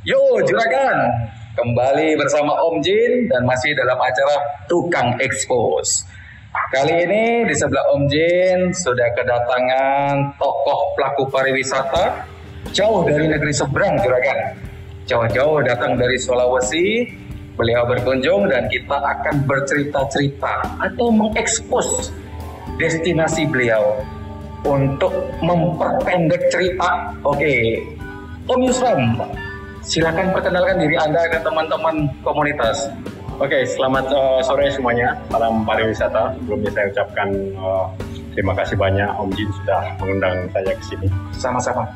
Yo Juragan, kembali bersama Om Jin dan masih dalam acara Tukang Expose. Kali ini di sebelah Om Jin sudah kedatangan tokoh pelaku pariwisata jauh dari negeri seberang Juragan. Jauh-jauh datang dari Sulawesi, beliau berkunjung dan kita akan bercerita-cerita atau mengekspos destinasi beliau untuk memperpendek cerita. Oke, Om Yusran, silakan perkenalkan diri Anda ke teman-teman komunitas. Oke, selamat sore semuanya, salam pariwisata. Sebelumnya saya ucapkan terima kasih banyak Om Jin sudah mengundang saya ke sini. Sama-sama.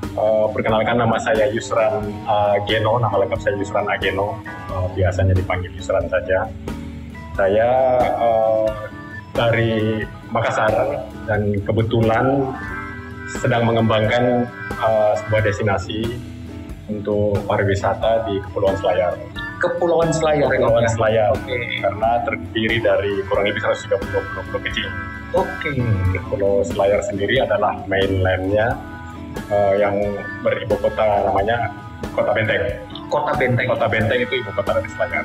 Perkenalkan, nama saya Yusran Ageno, nama lengkap saya Yusran Ageno, biasanya dipanggil Yusran saja. Saya dari Makassar dan kebetulan sedang mengembangkan sebuah destinasi untuk pariwisata di Kepulauan Selayar. Kepulauan Selayar. Kepulauan Selayar. Oke. Karena terdiri dari kurang lebih 130 pulau kecil. Oke. Pulau Selayar sendiri adalah mainlandnya yang beribu kota namanya Kota Benteng. Kota Benteng. Kota Benteng itu ibu kota dari Selayar.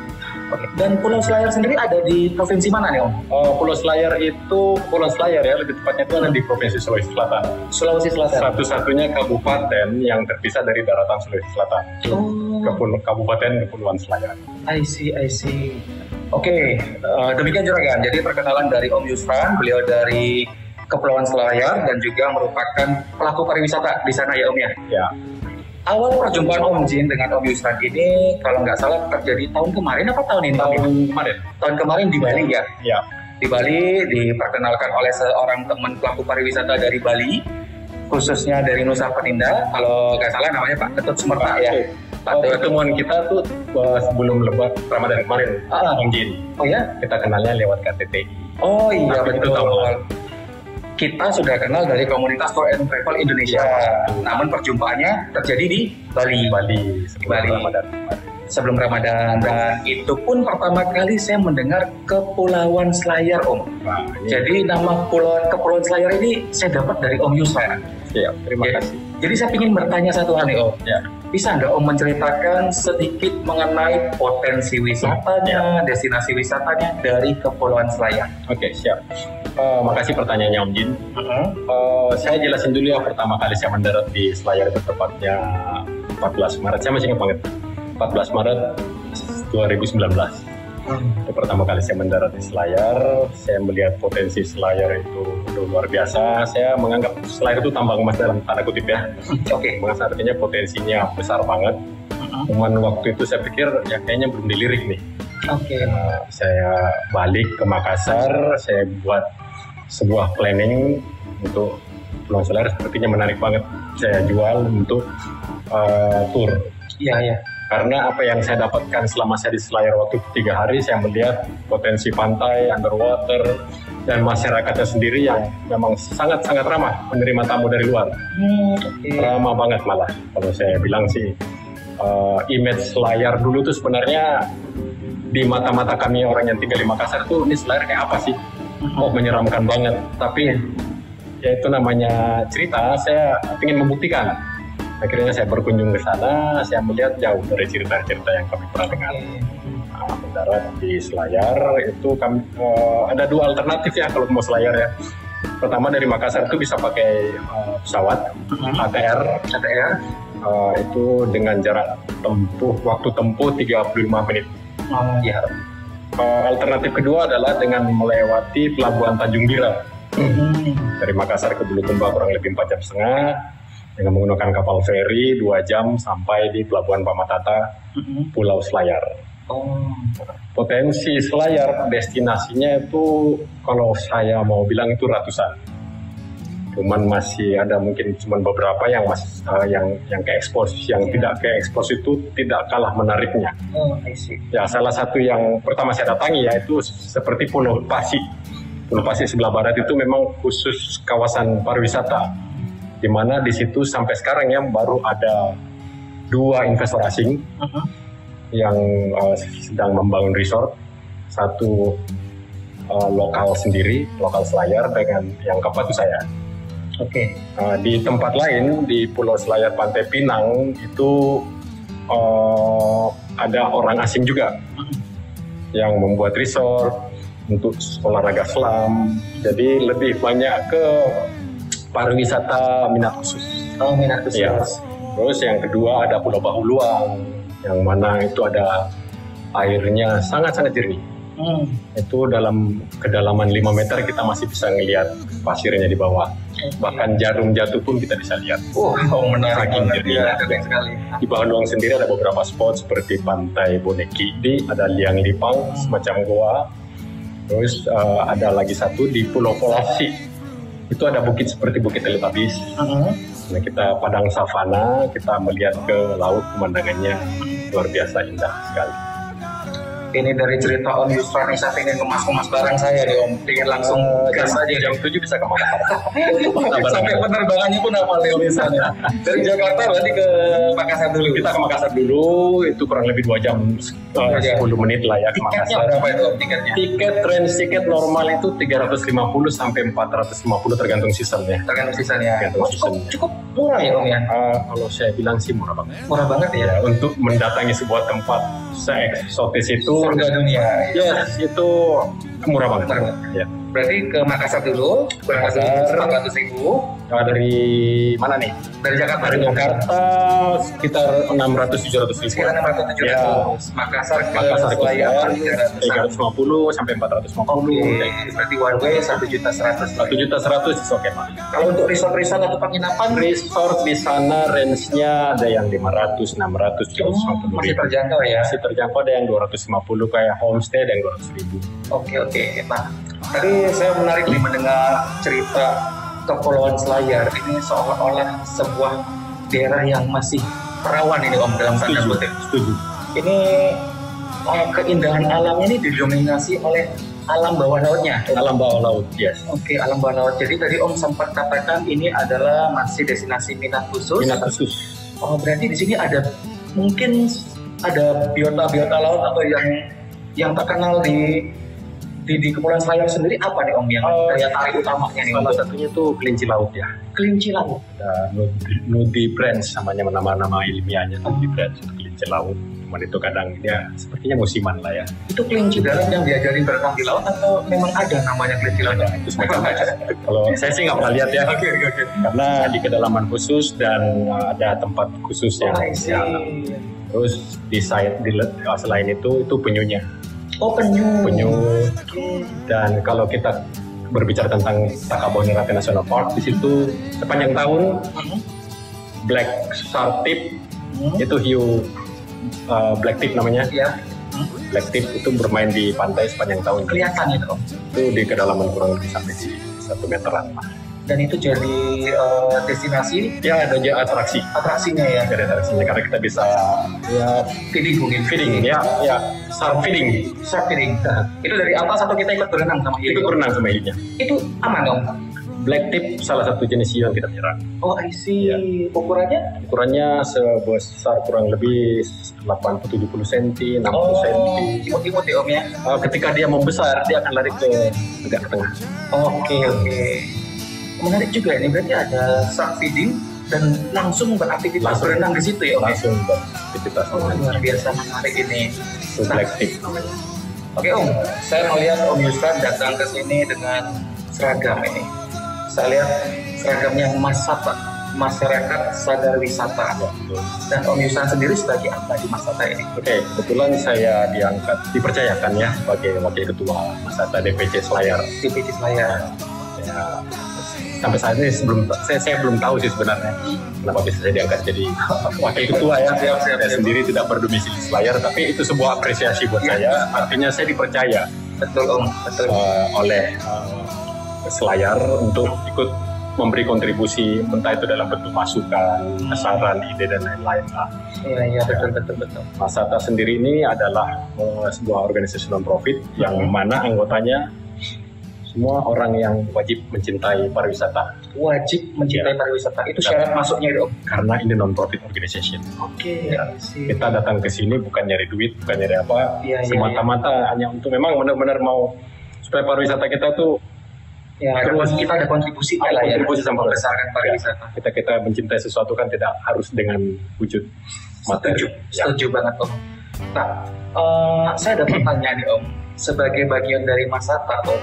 Oke. Dan Pulau Selayar sendiri ada di provinsi mana nih Om? Pulau Selayar ya, lebih tepatnya itu ada di Provinsi Sulawesi Selatan. Sulawesi Selatan. Satu-satunya kabupaten yang terpisah dari daratan Sulawesi Selatan. Kabupaten Kepulauan Selayar. I see. Oke, demikian Juragan. Jadi perkenalan dari Om Yusran, beliau dari Kepulauan Selayar dan juga merupakan pelaku pariwisata di sana ya Om ya? Ya. Awal perjumpaan Om Jin dengan Om Yusran ini kalau nggak salah terjadi tahun kemarin apa tahun ini? Tahun kemarin di Bali ya? Ya. Di Bali diperkenalkan oleh seorang teman pelaku pariwisata dari Bali, khususnya dari Nusa Penida, kalau nggak salah namanya Pak Ketut Sumerta ya. Pertemuan kita tuh sebelum Lebaran Ramadan kemarin, Om Jin. Oh ya? Kita kenalnya lewat KTT. Oh iya betul. Kita sudah kenal dari komunitas Tour and Travel Indonesia. Namun perjumpaannya terjadi di Bali. Sebelum Ramadan. Dan itu pun pertama kali saya mendengar Kepulauan Selayar Om. Jadi nama Kepulauan Selayar ini saya dapat dari Om Yusran. Ya, terima kasih. Jadi saya ingin bertanya satu hal nih Om. Ya. Bisa nggak Om menceritakan sedikit mengenai potensi wisatanya, destinasi wisatanya dari Kepulauan Selayar? Oke, siap. Makasih pertanyaannya Om Jin. Saya jelasin dulu ya, pertama kali saya mendarat di Selayar itu tepatnya 14 Maret. Saya masih ingat banget. 14 Maret 2019. Itu pertama kali saya mendarat di Selayar. Saya melihat potensi Selayar itu luar biasa. Saya menganggap Selayar itu tambang emas dalam tanda kutip ya. Oke, artinya potensinya besar banget. Cuman waktu itu saya pikir ya kayaknya belum dilirik nih. Oke. Saya balik ke Makassar, saya buat sebuah planning untuk Pulau Selayar, sepertinya menarik banget. Saya jual untuk tour. Iya. Karena apa yang saya dapatkan selama saya di Selayar waktu itu 3 hari, saya melihat potensi pantai, underwater, dan masyarakatnya sendiri yang memang sangat-sangat ramah menerima tamu dari luar. Ramah banget malah. Kalau saya bilang sih, image Selayar dulu tuh sebenarnya di mata-mata kami orang yang tinggal di Makassar tuh, ini Selayar kayak apa sih? Menyeramkan banget. Tapi ya itu namanya cerita, saya ingin membuktikan. Akhirnya saya berkunjung ke sana, saya melihat jauh dari cerita-cerita yang kami pernah dengar. Mendarat di Selayar itu kami ada 2 alternatif ya kalau mau Selayar ya. Pertama dari Makassar itu bisa pakai pesawat ATR. Itu dengan jarak waktu tempuh 35 menit. Ya. Alternatif kedua adalah dengan melewati Pelabuhan Tanjung Bira. Dari Makassar ke Bulukumba kurang lebih 4,5 jam. Dengan menggunakan kapal feri 2 jam sampai di Pelabuhan Pamatata, Pulau Selayar. Potensi Selayar, destinasinya itu kalau saya mau bilang itu ratusan. Cuman masih ada mungkin cuman beberapa yang yang ke expose, yang tidak ke expose itu tidak kalah menariknya. Ya, salah satu yang pertama saya datangi yaitu seperti Pulau Pasi. Pulau Pasi sebelah barat itu memang khusus kawasan pariwisata, di mana di situ sampai sekarang ya baru ada 2 investor asing yang sedang membangun resort, satu lokal sendiri, lokal Selayar, dengan yang keempat itu saya. Oke. Di tempat lain di Pulau Selayar Pantai Pinang itu ada orang asing juga yang membuat resort untuk olahraga selam. Jadi lebih banyak ke pariwisata minat khusus. Oh, minat khusus. Ya. Terus yang kedua ada Pulau Bahuluang, yang mana itu ada airnya sangat-sangat jernih. Itu dalam kedalaman 5 meter kita masih bisa ngelihat pasirnya di bawah. Bahkan jarum jatuh pun kita bisa lihat. Menarik jernihnya. sekali. Di Bahuluang sendiri ada beberapa spot seperti Pantai Boneki, ada Liang Lipang, semacam goa. Terus ada lagi satu di Pulau Polasi. Itu ada bukit seperti Bukit Teletubbies. Nah, kita padang savana, kita melihat ke laut, pemandangannya luar biasa indah sekali. Ini dari cerita Om Yusra nih, saya pengen kemas-kemas barang saya nih Om. Pengen langsung gas aja. Jam 7 bisa ke Makassar. Sampai penerbangannya pun apa nih misalnya. Dari Jakarta berarti ke Makassar dulu. Kita ke Makassar dulu, itu kurang lebih 2 jam 10 menit lah ya ke Tiketnya Makassar. berapa itu Om tiketnya? Tiket normal itu 350 sampai 450 tergantung seasonnya. Tergantung sisanya. Tergantung Cukup murah ya Om ya? Kalau saya bilang sih murah banget. Murah banget ya? Untuk mendatangi sebuah tempat se-eksotis itu, surga dunia. Yes, itu murah banget. Ya. Berarti ke Makassar dulu, kurang lebih 400.000. Dari mana nih? Dari Jakarta. Dari Jakarta sekitar 600-700 ribu. Sekitar 600-700. Ya. Makassar ke Selayar Selayar 350 sampai 450. Berarti one way 1.100.000. 1.100.000 is oke Pak. Kalau untuk resort-resort atau penginapan, Resort di sana range-nya ada yang 500, 600, 350 masih ribu. terjangkau ya. Masih terjangkau, ada yang 250 kayak homestay, ada yang 200 ribu. Oke. Nah, tadi saya menarik nih mendengar cerita Kepulauan Selayar. Ini seolah-olah sebuah daerah yang masih perawan ini Om dalam tanda kutip. Setuju. Ini keindahan alamnya ini didominasi oleh alam bawah lautnya. Alam bawah laut, yes. Oke, alam bawah laut. Jadi tadi Om sempat katakan ini adalah masih destinasi minat khusus. Minat khusus. Oh, berarti di sini ada mungkin ada biota-biota laut atau yang terkenal di Kepulauan Selayar sendiri apa nih Om yang daya tarik utamanya nih? Salah satunya itu kelinci laut ya. Kelinci laut. Ada nudibranch namanya, nama ilmiahnya nudibranch, kelinci laut. Cuman itu kadang dia sepertinya musiman lah ya. Itu kelinci darat yang diajarin berenang di laut atau memang ada namanya kelinci laut? Itu semacam kalau saya sih nggak pernah lihat ya. Oke. Karena di kedalaman khusus dan ada tempat khusus yang terus di selain itu penyunya. Oh, penyu. Dan kalau kita berbicara tentang Takabonerate Rapi National Park, di situ sepanjang tahun black shark tip itu hiu black tip namanya. Ya. Black tip itu bermain di pantai sepanjang tahun. Kelihatan itu Om. Itu di kedalaman kurang lebih sampai di 1 meteran. Dan itu jadi destinasi Ya ada atraksinya ya. Ada atraksinya karena kita bisa ya feeding ya shark feeding. Shark feeding. Itu dari atas atau kita ikut berenang sama hiu? Itu berenang sama hiunya. Itu aman dong? Black tip salah satu jenis hiu yang kita pelihara. Oh, I see. Ya. Ukurannya sebesar kurang lebih 80-70 cm, 60 cm. Imut-imut ya Om ya? Ketika dia membesar, dia akan lari ke tegak ke tengah. Oke. Menarik juga ini, berarti ada shark feeding dan langsung beraktivitas berenang di situ ya Om? Langsung beraktivitas. Luar biasa menarik ini. Itu black tip namanya. Oke Om, saya melihat Om Yusra datang ke sini dengan seragam ini. Saya lihat seragamnya Masata, Masyarakat Sadar Wisata. Dan Om Yusra sendiri sebagai apa di Masata ini? Oke, kebetulan saya dipercayakan ya sebagai wakil ketua Masata DPC Selayar. DPC Selayar. Ya, sampai saat ini saya belum tahu sih sebenarnya kenapa bisa saya diangkat jadi wakil ketua ya. Saya sendiri tidak berdomisili Selayar, tapi itu sebuah apresiasi buat saya. Artinya saya dipercaya oleh Selayar untuk ikut memberi kontribusi, entah itu dalam bentuk masukan, saran, ide dan lain-lain lah. Iya betul. Masata sendiri ini adalah sebuah organisasi non-profit yang mana anggotanya semua orang yang wajib mencintai pariwisata. Wajib mencintai pariwisata. Itu syarat masuknya itu Om? Karena ini non-profit organization. Oke. Kita datang ke sini bukan nyari duit, bukan nyari apa, semata-mata hanya untuk memang benar-benar mau supaya pariwisata kita tuh terus kita ada kontribusi lah ya. Kontribusi sama membesarkan pariwisata. Kita mencintai sesuatu kan tidak harus dengan wujud Setuju, setuju banget Om. Nah, saya ada pertanyaan nih Om. Sebagai bagian dari Masata Om,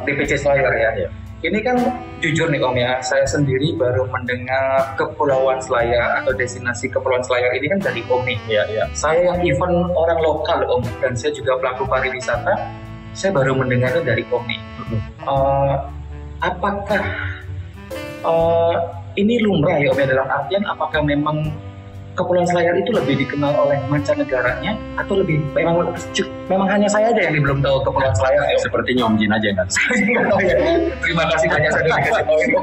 DPC Selayar ya. Ini kan jujur nih Om ya, saya sendiri baru mendengar Kepulauan Selayar atau destinasi Kepulauan Selayar ini kan dari Om nih. Saya yang event orang lokal Om, dan saya juga pelaku pariwisata, saya baru mendengarnya dari Om nih. Apakah ini lumrah ya Om ya, dalam artian apakah memang Kepulauan Selayar itu lebih dikenal oleh mancanegaranya atau memang hanya saya aja yang belum tahu Kepulauan Selayar ya? Sepertinya Om Jin aja kan. Terima kasih banyak saya dikasih tahu ini.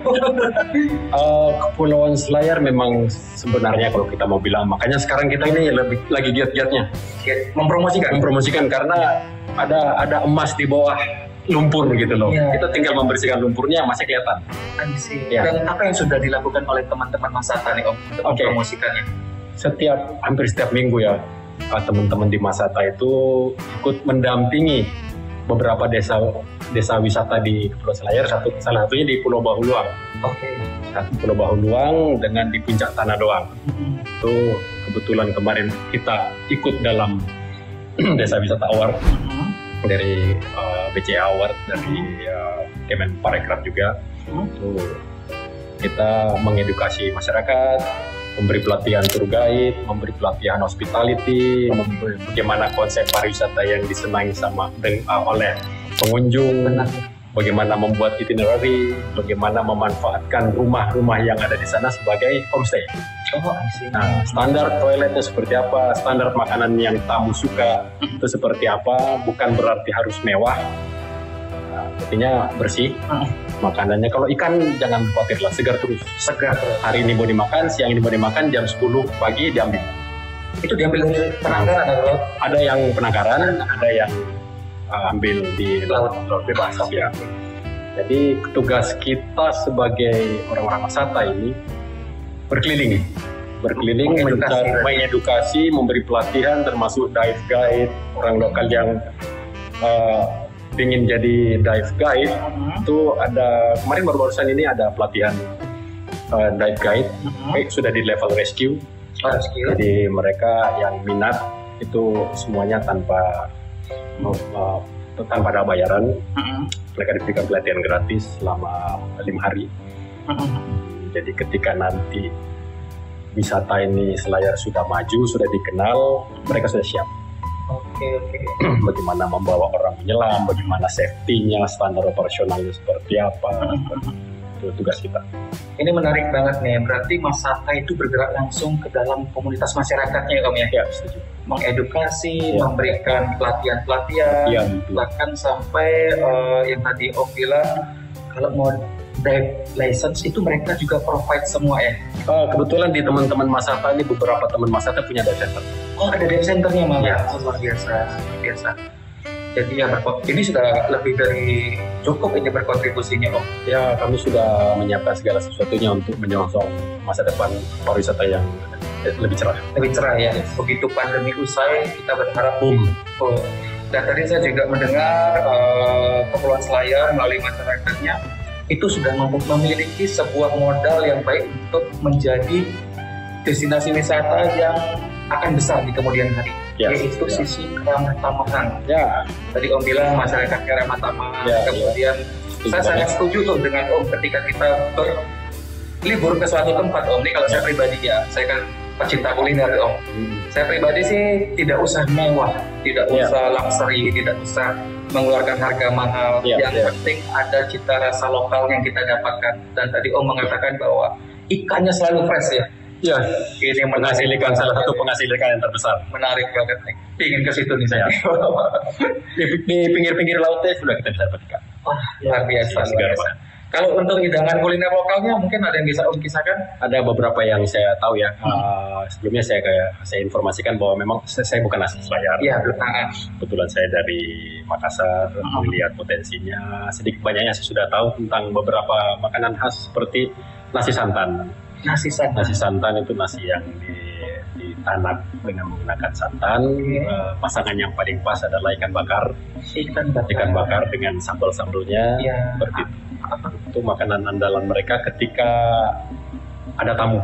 Kepulauan Selayar memang sebenarnya kalau kita mau bilang, makanya sekarang kita ini lagi giat-giatnya mempromosikan karena ada emas di bawah lumpur gitu loh. Kita tinggal membersihkan lumpurnya, masih kelihatan. Dan apa yang sudah dilakukan oleh teman-teman Masata nih Om untuk mempromosikannya? Hampir setiap minggu ya, teman-teman di Masata itu ikut mendampingi beberapa desa wisata di Kepulauan Selayar. Salah satunya di Pulau Bahuluang. Pulau Bahuluang dengan di Puncak Tanah Doang. Itu kebetulan kemarin kita ikut dalam desa wisata award dari BCA Award dari Kemenparekraf juga. Itu kita mengedukasi masyarakat, memberi pelatihan tour guide, memberi pelatihan hospitality, bagaimana konsep pariwisata yang disenangi oleh pengunjung, bagaimana membuat itinerary, bagaimana memanfaatkan rumah-rumah yang ada di sana sebagai homestay. Nah, standar toiletnya seperti apa, standar makanan yang tamu suka itu seperti apa, bukan berarti harus mewah. Artinya bersih makanannya. Kalau ikan jangan khawatir lah, segar terus. Hari ini mau dimakan, siang ini mau dimakan, jam 10 pagi diambil. Itu diambil dari penangkaran atau? Ada yang penangkaran, ada yang ambil di laut bebas ya. Jadi tugas kita sebagai orang-orang wisata ini berkeliling, mengedukasi, memberi pelatihan, termasuk dive guide, orang lokal yang ingin jadi dive guide. Itu ada kemarin barusan ini ada pelatihan dive guide, sudah di level rescue. Jadi mereka yang minat itu semuanya tanpa ada bayaran. Mereka diberikan pelatihan gratis selama 5 hari. Jadi ketika nanti wisata ini Selayar sudah maju, sudah dikenal, mereka sudah siap. Bagaimana membawa orang menyelam, bagaimana safety-nya, standar operasionalnya seperti apa, itu tugas kita. Ini menarik banget nih, berarti Masata itu bergerak langsung ke dalam komunitas masyarakatnya ya Om ya? Ya, setuju. Mengedukasi, memberikan pelatihan-pelatihan, bahkan sampai yang tadi Om bilang, kalau mau dive license itu mereka juga provide semua ya? Kebetulan di teman-teman Masata ini, beberapa teman Masata punya dive center. Ada dive centernya malah? Luar biasa. Jadi ya ini sudah lebih dari cukup ini berkontribusinya Om. Ya, kami sudah menyiapkan segala sesuatunya untuk menyongsong masa depan pariwisata yang lebih cerah. Lebih cerah ya. Begitu pandemi usai, kita berharap boom. Dan tadi saya juga mendengar Kepulauan Selayar melalui masyarakatnya itu sudah memiliki sebuah modal yang baik untuk menjadi destinasi wisata yang akan besar di kemudian hari, yaitu sisi ramah tamahan. Tadi Om bilang masyarakatnya ramah tamah, kemudian saya sangat setuju tuh dengan Om ketika kita berlibur ke suatu tempat Om. Ini kalau saya pribadi ya, saya kan pecinta kuliner Om. Saya pribadi sih tidak usah mewah, tidak usah luxury, tidak usah mengeluarkan harga mahal. Yang penting ada cita rasa lokal yang kita dapatkan. Dan tadi Om mengatakan bahwa ikannya selalu fresh ya. Ini menghasilkan salah satu penghasil ikan yang terbesar. Menarik banget nih. Pingin ke situ nih saya. Di pinggir-pinggir lautnya sudah kita bisa dapat ikan. Luar biasa. Kalau untuk hidangan kuliner lokalnya mungkin ada yang bisa Om kisahkan? Ada beberapa yang saya tahu ya. Sebelumnya saya informasikan bahwa memang saya bukan asli Selayar. Kebetulan saya dari Makassar, melihat potensinya. Sedikit banyaknya saya sudah tahu tentang beberapa makanan khas seperti nasi santan. Nasi santan itu nasi yang ditanak dengan menggunakan santan. Pasangan yang paling pas adalah ikan bakar. Ikan bakar dengan sambal-sambalnya seperti itu. Itu makanan andalan mereka ketika ada tamu.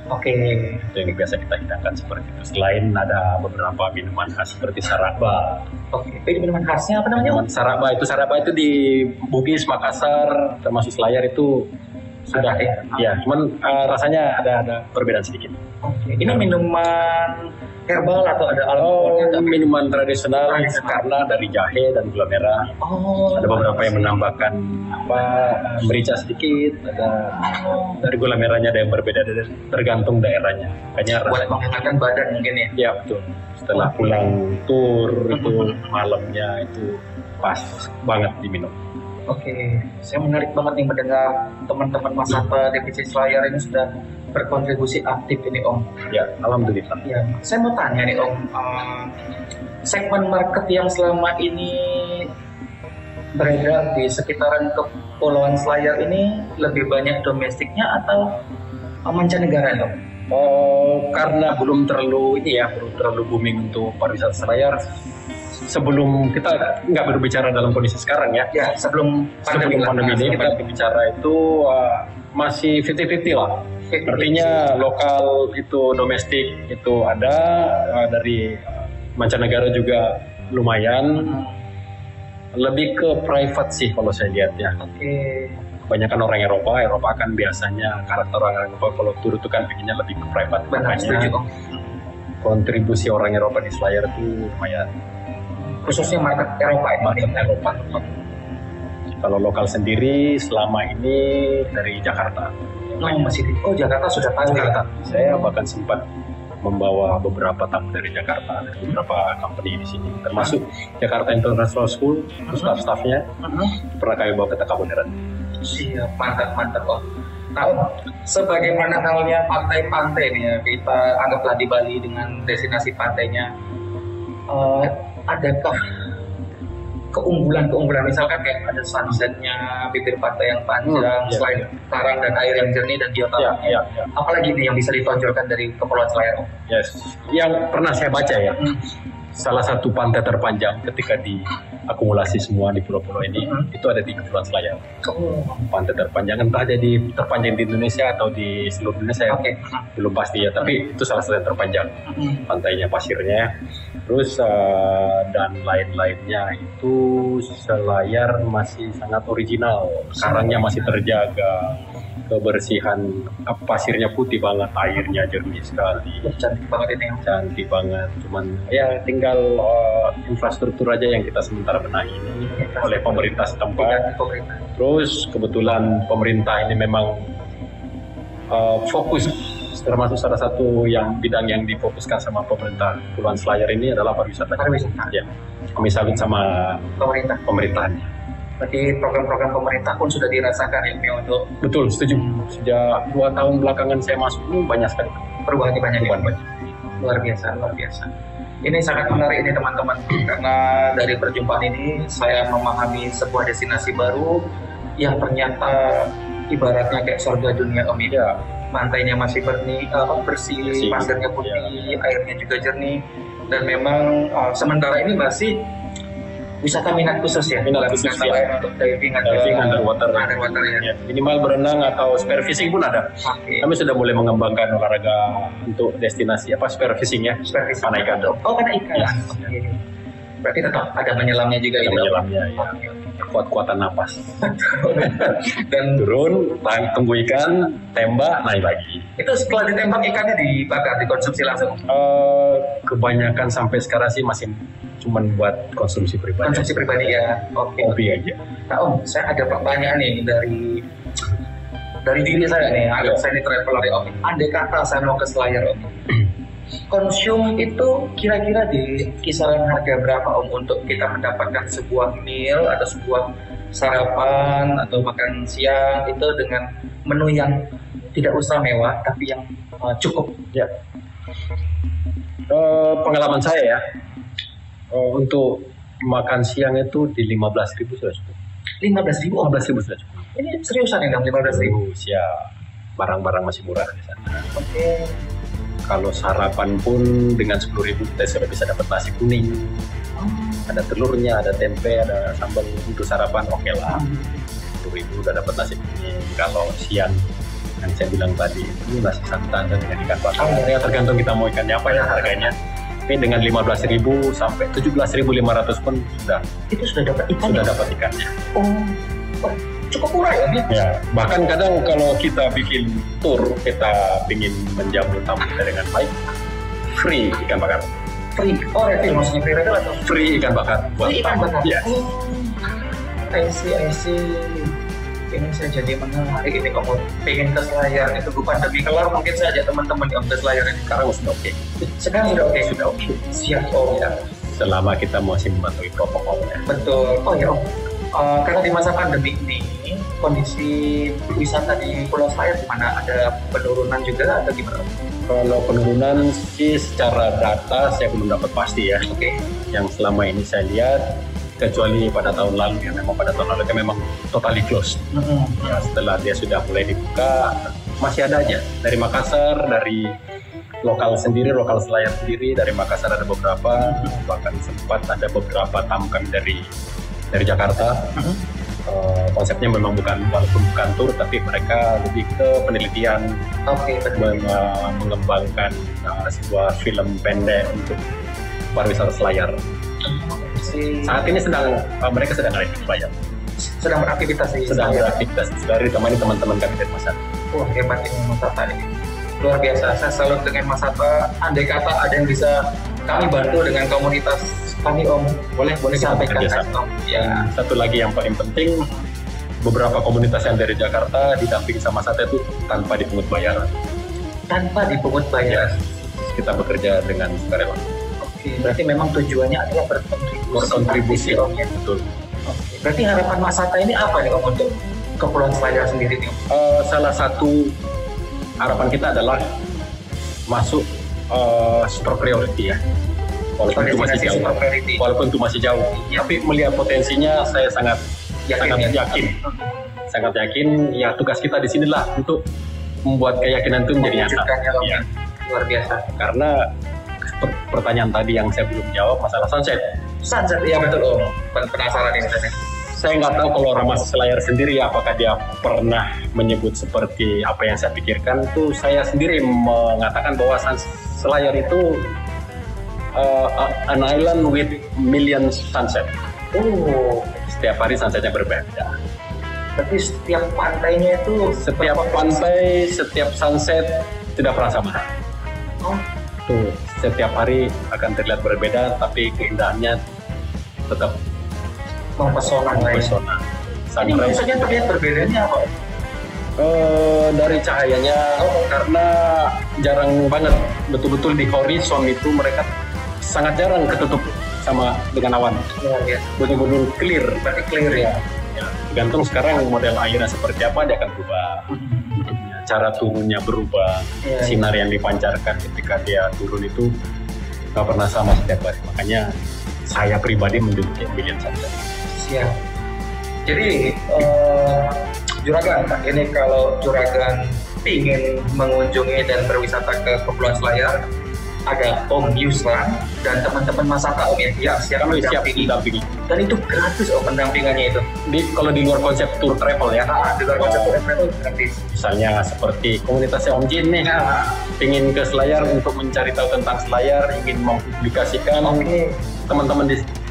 Oke. Itu yang biasa kita hidangkan seperti itu. Selain ada beberapa minuman khas seperti saraba. Oke. Ini minuman khasnya apa namanya? Saraba itu di Bugis, Makassar, termasuk Selayar itu sudah ya. Ya, cuman rasanya ada perbedaan sedikit. Oke. Ini minuman herbal atau ada alkoholnya? Minuman tradisional karena dari jahe dan gula merah. Ada beberapa yang menambahkan merica sedikit, ada dari gula merahnya ada yang berbeda, tergantung daerahnya. Kayaknya buat menghangatkan badan mungkin ya. Ya betul. Setelah pulang tur itu malamnya itu pas banget diminum. Oke, saya menarik banget nih mendengar teman-teman Masata Divisi Selayar ini sudah berkontribusi aktif ini Om. Ya, alhamdulillah. Ya, saya mau tanya nih Om, segmen market yang selama ini beredar di sekitaran Kepulauan Selayar ini lebih banyak domestiknya atau mancanegara Om? Karena belum terlalu booming untuk pariwisata Selayar. Sebelum kita nggak berbicara dalam kondisi sekarang ya, sebelum pandemi ini kita berbicara itu masih 50-50 lah. Artinya lokal itu domestik itu ada, dari mancanegara juga lumayan. Lebih ke private sih kalau saya lihat ya. Kebanyakan orang Eropa kan biasanya karakter orang Eropa kalau tur itu kan pengennya lebih ke private. Makanya kontribusi orang Eropa di Selayar itu lumayan. Khususnya market Eropa ya? Market Eropa. Kalau lokal sendiri selama ini dari Jakarta. Jakarta sudah tahu ya? Saya bahkan sempat membawa beberapa tamu dari Jakarta, dari beberapa company di sini, termasuk Jakarta International School, staff-staffnya pernah kami bawa ke Takaboneran. Siap, mantap Om. Nah Om, sebagaimana halnya pantai-pantai nih ya, kita anggaplah di Bali dengan destinasi pantainya, adakah keunggulan misalkan kayak ada sunsetnya, bibir pantai yang panjang, selain karang dan air yang jernih dan biota apalagi nih yang bisa ditonjolkan dari Kepulauan Selayar? Yes, yang pernah saya baca ya, salah satu pantai terpanjang ketika diakumulasi semua di pulau-pulau ini itu ada di Kepulauan Selayar. Pantai terpanjang entah jadi terpanjang di Indonesia atau di seluruh dunia saya belum pasti ya, tapi itu salah satu yang terpanjang. Pantainya, pasirnya, terus dan lain-lainnya itu Selayar masih sangat original, karangnya masih terjaga, kebersihan, pasirnya putih banget, airnya jernih sekali. Cantik banget ini. Cantik banget, cuman ya tinggal infrastruktur aja yang kita sementara benahi ini oleh pemerintah setempat. Terus kebetulan pemerintah ini memang fokus, termasuk salah satu bidang yang difokuskan sama pemerintah Kepulauan Selayar ini adalah pariwisata. Ya, kami salut sama pemerintahannya. Berarti program-program pemerintah pun sudah dirasakan ya untuk. Betul, setuju. Sejak 2 tahun belakangan saya masuk ini banyak sekali perubahannya banyak. Luar biasa. Ini sangat menarik ini teman-teman, karena dari perjumpaan ini saya memahami sebuah destinasi baru yang ternyata ibaratnya kayak surga dunia Om. Pantainya masih bersih, pasirnya putih, airnya juga jernih, dan memang sementara ini masih wisata minat khusus ya, untuk diving underwater ya. Minimal berenang atau spear fishing pun ada. Kami sudah mulai mengembangkan olahraga untuk destinasi spear fishing ya, panah ikan. Panah ikan. Berarti tetap ada menyelamnya juga. Ada menyelamnya ya. Kuat-kuatan napas. Dan turun, tunggu ikan, tembak, naik lagi. Itu setelah ditembak ikannya dibakar, dikonsumsi langsung? Kebanyakan sampai sekarang sih masih cuman buat konsumsi pribadi. Konsumsi pribadi ya. Hobi aja. Nah Om, saya ada pertanyaan nih dari diri saya nih. Saya ini traveler ya Om. Andai kata saya mau ke Selayar Om, konsum itu kira-kira di kisaran harga berapa Om untuk kita mendapatkan sebuah meal atau sebuah sarapan atau makan siang itu dengan menu yang tidak usah mewah tapi yang cukup? Ya. Pengalaman saya ya, untuk makan siang itu di 15.000 sudah cukup. 15.000? 15.000 sudah cukup. Ini seriusan ya 15.000? Ya, barang-barang masih murah di sana. Kalau sarapan pun dengan 10.000 kita sudah bisa dapat nasi kuning. Ada telurnya, ada tempe, ada sambal untuk sarapan, oke lah. 10.000 udah dapat nasi kuning. Kalau siang Yang saya bilang tadi itu nasi santan dan dengan ikan bakar. Ya tergantung kita mau ikannya apa ya harganya. Tapi dengan 15.000 sampai 17.500 pun sudah. Itu sudah dapat ikannya. Sudah dapat ikannya. Oh, cukup murah ya? Ya, bahkan kadang kalau kita bikin tour, kita ingin menjamu tamu kita dengan baik, free ikan bakar. Free? Oh, refill maksudnya free refill atau? Free ikan bakar. Free ikan bakar? Ya. I see. Ini saya jadi menarik ini kamu pengen ke Selayar itu bukan demi kelar mungkin saja teman-teman yang ke Selayar ini Sekarang sudah oke. Sekarang sudah oke? Sudah oke. Siap, oh ya. Selama kita masih mematuhi protokolnya. Betul. Oh ya, karena di masa pandemi ini kondisi wisata di Pulau Selayar gimana? Ada penurunan juga atau gimana? Kalau penurunan sih secara data saya belum dapat pasti ya. Oke. Yang selama ini saya lihat, kecuali pada tahun lalu ya, memang pada tahun lalu kan memang totally closed. Ya, setelah dia sudah mulai dibuka, masih ada aja dari Makassar, dari lokal Selayar sendiri, dari Makassar ada beberapa, bahkan sempat ada beberapa tamu kami dari Jakarta. Konsepnya memang walaupun bukan tur, tapi mereka lebih ke penelitian, mengembangkan sebuah film pendek untuk pariwisata Selayar. Saat ini mereka sedang ada di Selayar. Sedang beraktivitas di Selayar. Dari teman-teman kami dari Mas Hatta. Wah, hebat ini Mas Hatta ini. Luar biasa, saya salut dengan Mas Hatta. Andai kata ada yang bisa kami bantu dengan komunitas kami Om, boleh sampaikan Om. Ya. Satu lagi yang paling penting, beberapa komunitas yang dari Jakarta didampingi sama Hatta itu tanpa dipungut bayaran. Tanpa dipungut bayaran. Kita bekerja dengan sukarela. Oke, berarti memang tujuannya adalah berkontribusi Om ya. Betul. Oke, berarti harapan Mas Hatta ini apa nih Om untuk Kepulauan Selayar sendiri nih? Salah satu harapan kita adalah masuk super priority ya. Walaupun itu masih jauh. Ya. Tapi melihat potensinya saya sangat yakin. Ya tugas kita di sinilah untuk membuat keyakinan itu menjadi nyata. Ya. Luar biasa. Karena pertanyaan tadi yang saya belum jawab masalah sunset. Sunset, ya betul Om. Penasaran ini tadi. Saya nggak tahu kalau Ramah Selayar sendiri apakah dia pernah menyebut seperti apa yang saya pikirkan. Itu saya sendiri mengatakan bahwa Selayar itu an island with millions sunset. Oh, setiap hari sunsetnya berbeda. Berarti setiap pantainya itu setiap sunset tidak pernah sama. Oh, tuh setiap hari akan terlihat berbeda, tapi keindahannya tetap mempesona. Ini maksudnya terlihat berbedanya apa? Dari cahayanya, karena jarang banget betul-betul di horizon itu mereka sangat jarang ketutup sama dengan awan. Ya. Betul-betul clear. Berarti clear ya. Gantung sekarang model airnya seperti apa dia akan berubah. Cara turunnya berubah. Sinar yang dipancarkan ketika dia turun itu nggak pernah sama setiap hari. Makanya saya pribadi menduduki million sunset. Siap. Jadi Juragan, ini kalau Juragan ingin mengunjungi dan berwisata ke Kepulauan Selayar, ada Om Yusran dan teman-teman Mas Hatta Om ya, siap mendampingi. Dan itu gratis Om pendampingannya itu. Kalau di luar konsep tour travel ya. Di luar konsep tour travel gratis. Misalnya seperti komunitasnya Om Jin nih, ingin ke Selayar untuk mencari tahu tentang Selayar, ingin mempublikasikan. Teman-teman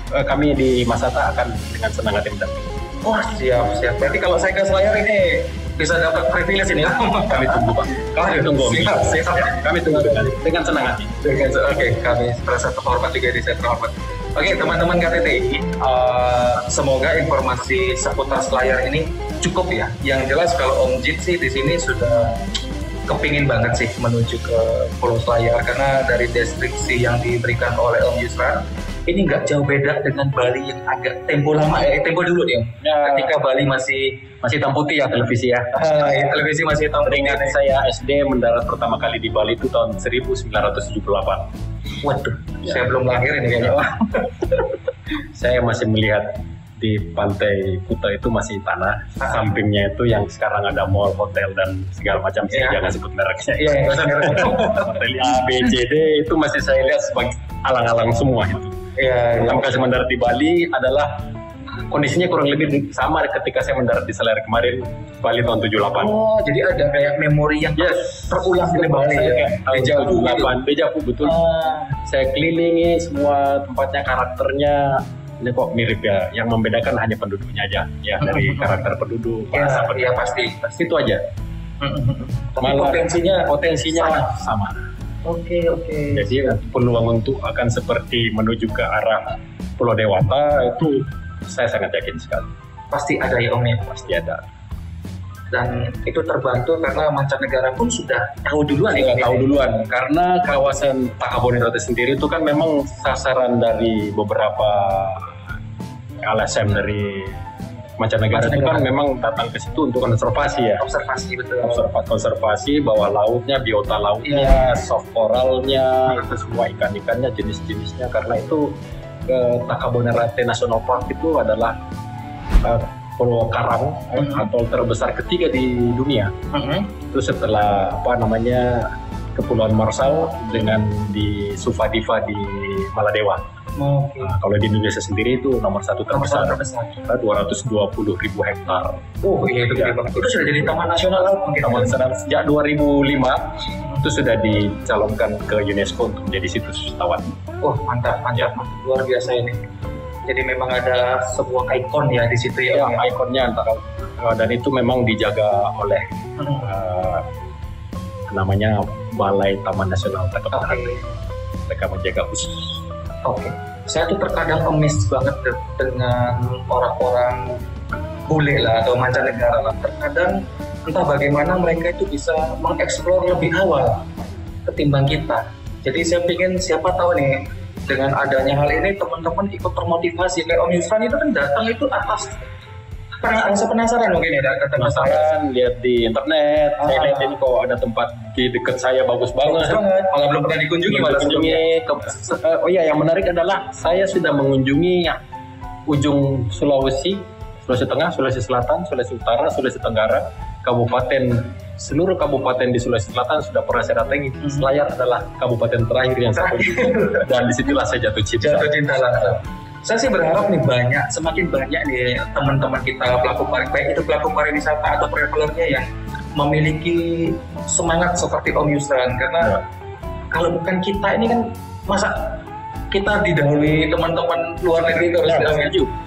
kami di Mas Hatta akan dengan senang hati mendampingi. Wah, siap. Berarti kalau saya ke Selayar ini bisa dapat privilege ini ya? Kami tunggu Pak. Kami tunggu. Kami tunggu dengan senang hati. Oke, kami merasa terhormat juga di saya terhormat. Oke, teman-teman KTTI, semoga informasi seputar Selayar ini cukup ya. Yang jelas kalau Om Jin sih di sini sudah kepingin banget sih menuju ke Pulau Selayar karena dari deskripsi yang diberikan oleh Om Yusran ini nggak jauh beda dengan Bali yang agak tempo lama ya, tempo dulu nih Om. Ketika Bali masih hitam putih ya televisi ya. Televisi masih hitam putih. Ingat saya SD mendarat pertama kali di Bali itu tahun 1978. Waduh, saya belum lahir ini kayaknya. Saya masih melihat di pantai Kuta itu masih tanah. Sampingnya itu yang sekarang ada mall, hotel dan segala macam. Saya jangan sebut mereknya. Iya, hotel A, B, C, D itu masih saya lihat sebagai alang-alang semua itu. Pertama kali saya mendarat di Bali adalah kondisinya kurang lebih sama ketika saya mendarat di Selayar kemarin Bali tahun 78. Oh, jadi ada kayak memori yang terulang kembali ya. Dejavu 8, dejavu betul. Saya kelilingi semua tempatnya, karakternya. Ini kok mirip ya, yang membedakan hanya penduduknya aja ya, dari karakter penduduk, bahasa Ya pasti itu aja. Malah potensinya sama. Oke. Jadi peluang untuk akan seperti menuju ke arah Pulau Dewata itu saya sangat yakin sekali. Pasti ada ya Om ya? Pasti ada. Dan itu terbantu karena mancanegara pun sudah tahu duluan ya? Tahu duluan, karena kawasan Takabonerate sendiri itu kan memang sasaran dari beberapa LSM dari mancanegara itu kan memang datang ke situ untuk konservasi ya. Observasi, betul. Konservasi bawah lautnya, biota lautnya, soft coralnya, itu semua ikan-ikannya, jenis-jenisnya. Karena itu Takabonerate National Park itu adalah pulau karang atol terbesar ketiga di dunia. Itu setelah Kepulauan Marshall dengan di Suvadiva di Maladewa. Nah, kalau di Indonesia sendiri itu nomor satu terbesar. 220.000 hektar. Oh iya, itu gede banget. Itu sudah jadi taman nasional laut mungkin. Taman nasional sejak 2005 itu sudah dicalonkan ke UNESCO untuk menjadi situs wisatawan. Oh mantap. Luar biasa ini. Jadi memang ada sebuah ikon ya di situ ya. Ikonnya dan itu memang dijaga oleh namanya Balai Taman Nasional Takabonerate. Mereka menjaga khusus. Oke. Saya tuh terkadang amazed banget dengan orang-orang bule lah atau mancanegara lah. Terkadang entah bagaimana mereka itu bisa mengeksplor lebih awal ketimbang kita. Jadi saya pikir siapa tahu nih dengan adanya hal ini teman-teman ikut termotivasi. Kayak Om Yusran itu kan datang itu atas rasa penasaran mungkin ya, penasaran lihat di internet. Saya lihat ini kok ada tempat di dekat saya bagus banget. Malah belum pernah dikunjungi. Oh iya, yang menarik adalah saya sudah mengunjungi ujung Sulawesi Tengah, Sulawesi Selatan, Sulawesi Utara, Sulawesi Tenggara, seluruh kabupaten di Sulawesi Selatan sudah pernah saya datangi. Selayar adalah kabupaten terakhir yang saya kunjungi, dan disitulah saya jatuh cinta langsung. Saya sih berharap nih semakin banyak nih teman-teman kita pelaku pariwisata atau travelernya yang memiliki semangat seperti Om Yusran, karena kalau bukan kita ini kan masa kita didahului teman-teman luar negeri terus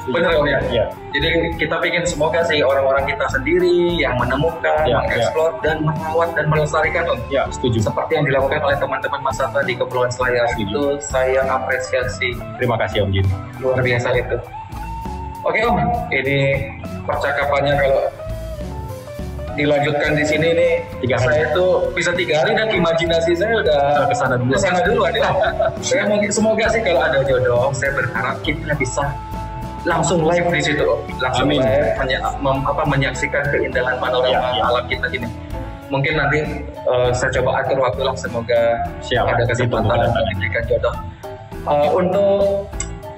benar Om ya? Jadi kita ingin semoga sih orang-orang kita sendiri yang menemukan, mengeksplor dan merawat dan melestarikan Om. Ya, setuju. Seperti yang dilakukan oleh teman-teman Mas Sata di Kepulauan Selayar itu saya apresiasi. Terima kasih Om Jin. Luar biasa itu. Oke Om, ini percakapannya kalau dilanjutkan di sini nih, saya tuh bisa 3 hari dan imajinasi saya udah kesana dulu. Saya mungkin semoga sih kalau ada jodoh, saya berharap kita bisa langsung live di situ, langsung live menyaksikan keindahan panorama alam kita gini. Mungkin nanti saya coba atur waktu lah, semoga ada kesempatan memberikan jodoh. Untuk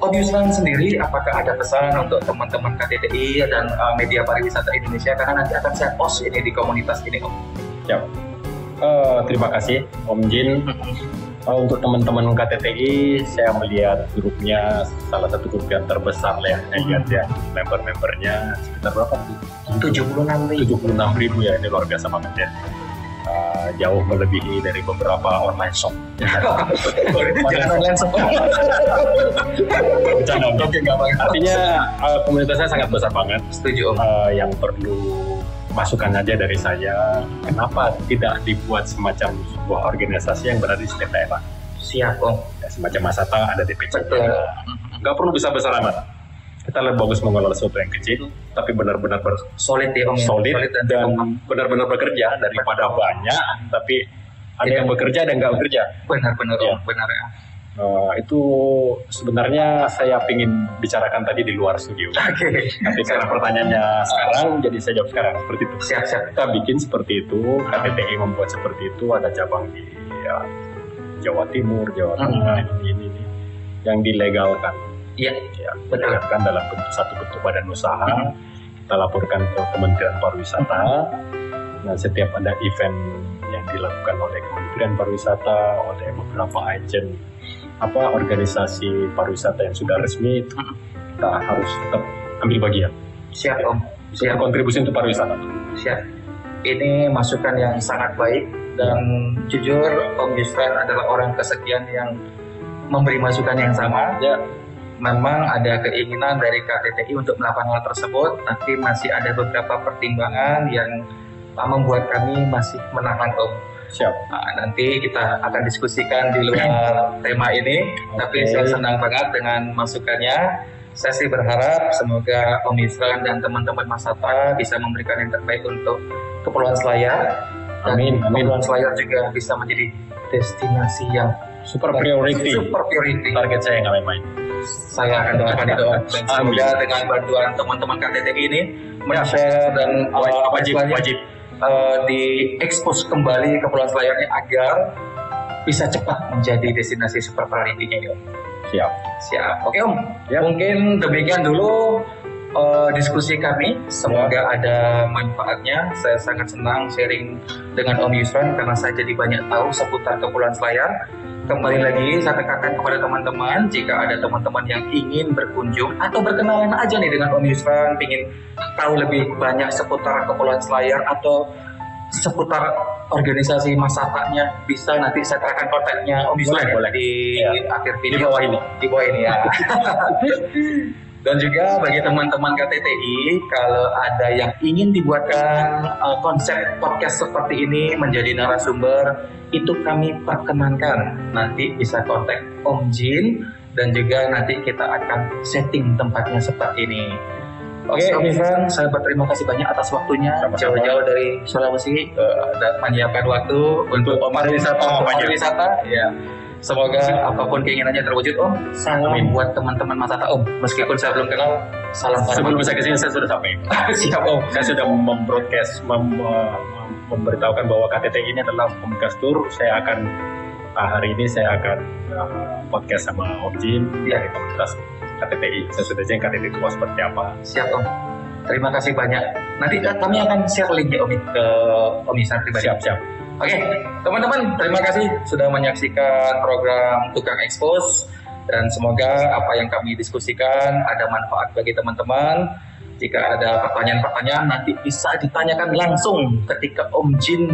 Om Yusran sendiri, apakah ada pesan untuk teman-teman KTTI dan media pariwisata Indonesia, karena nanti akan saya post ini di komunitas ini Om? Ya. Terima kasih Om Jin. Untuk teman-teman KTTI, saya melihat grupnya salah satu grup yang terbesar lah ya. Saya lihat ya, member-membernya sekitar berapa? 76.000 ya, ini luar biasa banget ya. Jauh melebihi dari beberapa online shop. Jangan online shop. Artinya komunitasnya sangat besar banget. Setuju Om. Yang perlu masukan aja dari saya, kenapa tidak dibuat semacam sebuah organisasi yang berada di setiap daerah? Siap Om. Ya, semacam Masata ada DPC. Nggak perlu besar-besar amat. Kita lebih bagus mengelola sesuatu yang kecil, tapi benar-benar solid ya Om. Solid dan benar-benar bekerja daripada banyak, tapi ada yang bekerja dan nggak bekerja. Benar-benar ya. Benar ya. Itu sebenarnya saya ingin bicarakan tadi di luar studio. Oke. Tapi karena pertanyaannya sekarang, jadi saya jawab sekarang seperti itu. Siap. Kita bikin seperti itu, KTTI membuat seperti itu, ada cabang di Jawa Timur, Jawa Tengah, ini yang dilegalkan. Iya, betul. Kan dalam satu bentuk badan usaha, kita laporkan ke Kementerian Pariwisata. Nah, setiap ada event yang dilakukan oleh Kementerian Pariwisata, oleh beberapa agen organisasi pariwisata yang sudah resmi, kita harus tetap ambil bagian. Siap Om. Siap kontribusi untuk pariwisata. Siap. Ini masukan yang sangat baik dan jujur Om Yusran adalah orang kesekian yang memberi masukan yang sama. Ya. Memang ada keinginan dari KTTI untuk melakukan hal tersebut, tapi masih ada beberapa pertimbangan yang membuat kami masih menahan Om. Siap. Nah, nanti kita akan diskusikan di luar tema ini, tapi saya senang banget dengan masukannya. Saya sih berharap semoga Om Yusran dan teman-teman Masata bisa memberikan yang terbaik untuk Kepulauan Selayar. Dan Amin. Kepulauan Selayar juga bisa menjadi destinasi yang Super priority. Target saya nggak main-main. Saya akan doakan itu Om. Dan semoga dengan bantuan teman-teman KTTI ini men-share dan wajib. diekspos kembali Kepulauan Selayar ini agar bisa cepat menjadi destinasi super priority-nya ini Om. Siap. Oke Om. Ya. Mungkin demikian dulu diskusi kami. Semoga ada manfaatnya. Saya sangat senang sharing dengan Om Yusran karena saya jadi banyak tahu seputar Kepulauan Selayar. Kembali lagi saya tekankan kepada teman-teman, jika ada teman-teman yang ingin berkunjung atau berkenalan aja nih dengan Om Yusran, ingin tahu lebih banyak seputar Kepulauan Selayar atau seputar organisasi Masatanya, bisa nanti saya serahkan kontaknya Om Yusran Boleh. di akhir video Di bawah ini ya. Dan juga bagi teman-teman KTTI, kalau ada yang ingin dibuatkan konsep podcast seperti ini menjadi narasumber, itu kami perkenankan. Nanti bisa kontak Om Jin dan juga nanti kita akan setting tempatnya seperti ini. Oke, Om Yusran, saya berterima kasih banyak atas waktunya. Sama-sama. Jauh-jauh dari Sulawesi dan menyiapkan waktu untuk pariwisata. Ya. Semoga apapun keinginannya terwujud Om. Salam buat teman-teman Masata Om. Meskipun saya belum kenal, salam. Sebelum saya kesini saya sudah sampai. Siap Om. Saya sudah membroadcast, memberitahukan bahwa KTTI ini adalah komunitas tour. Saya akan hari ini saya akan podcast sama Om Jin dari komunitas KTTI. Saya sudah janji KTTI itu seperti apa. Siap Om. Terima kasih banyak. Nanti kami akan share linknya Om ke Om Yusran pribadi. Siap. Oke, teman-teman, terima kasih sudah menyaksikan program Tukang Expose dan semoga apa yang kami diskusikan ada manfaat bagi teman-teman. Jika ada pertanyaan-pertanyaan nanti bisa ditanyakan langsung ketika Om Jin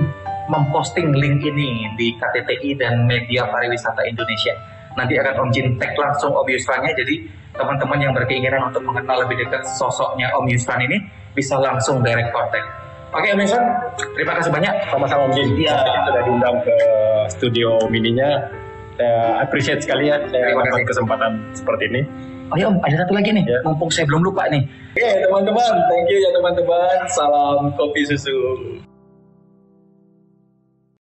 memposting link ini di KTTI dan Media Pariwisata Indonesia. Nanti akan Om Jin tag langsung Om Yusrannya, jadi teman-teman yang berkeinginan untuk mengenal lebih dekat sosoknya Om Yusran ini bisa langsung direct contact. Oke Om Yusran, terima kasih banyak. Sama-sama Om Jin. Iya. Sudah diundang ke studio mininya. Saya appreciate sekali ya. Saya dapat kesempatan seperti ini. Oh ya Om, ada satu lagi nih. Ya. Mumpung saya belum lupa nih. Oke teman-teman, thank you ya teman-teman. Salam kopi susu.